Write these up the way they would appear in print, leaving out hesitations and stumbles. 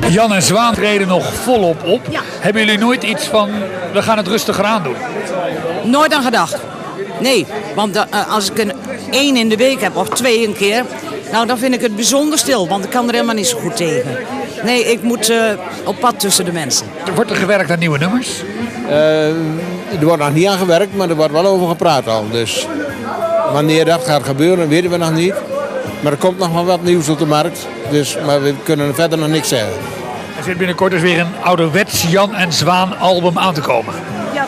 Jan en Zwaan treden nog volop op. Ja. Hebben jullie nooit iets van, we gaan het rustiger aan doen? Nooit aan gedacht. Nee, want als ik één in de week heb of 2 een keer, nou dan vind ik het bijzonder stil, want ik kan er helemaal niet zo goed tegen. Nee, ik moet op pad tussen de mensen. Wordt er gewerkt aan nieuwe nummers? Er wordt nog niet aan gewerkt, maar er wordt wel over gepraat al. Dus wanneer dat gaat gebeuren, weten we nog niet. Maar er komt nog wel wat nieuws op de markt. Dus, maar we kunnen verder nog niks zeggen. Er zit binnenkort dus weer een ouderwets Jan en Zwaan album aan te komen. Ja,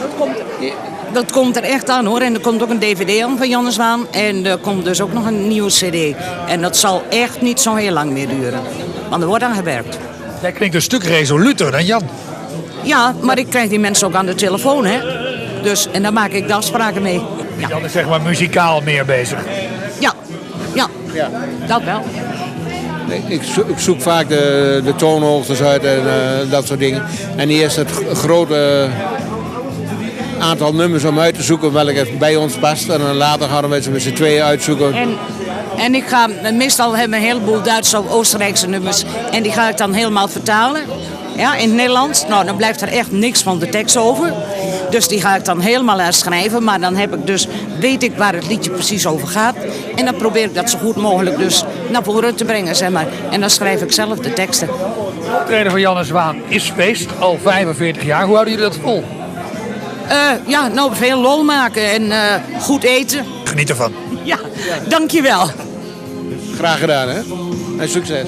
dat komt er echt aan hoor. En er komt ook een dvd aan van Jan en Zwaan. En er komt dus ook nog een nieuwe cd. En dat zal echt niet zo heel lang meer duren. Want er wordt aan gewerkt. Jij klinkt een stuk resoluter dan Jan. Ja, maar ik krijg die mensen ook aan de telefoon hè. Dus, en daar maak ik de afspraken mee. Ja, Jan is zeg maar muzikaal meer bezig. ja. Dat wel. Ik zoek vaak de toonhoogtes uit en dat soort dingen. En eerst het grote aantal nummers om uit te zoeken welke bij ons past. En dan later gaan we met z'n tweeën uitzoeken. En ik ga, meestal hebben we een heleboel Duitse of Oostenrijkse nummers. En die ga ik dan helemaal vertalen. Ja, in het Nederlands. Nou, dan blijft er echt niks van de tekst over. Dus die ga ik dan helemaal herschrijven. Maar dan weet ik waar het liedje precies over gaat. En dan probeer ik dat zo goed mogelijk dus naar voren te brengen, zeg maar. En dan schrijf ik zelf de teksten. De optreden van Jan en Zwaan is feest, al 45 jaar. Hoe houden jullie dat vol? Nou, veel lol maken en goed eten. Geniet ervan. Ja, dankjewel. Graag gedaan, hè? En succes.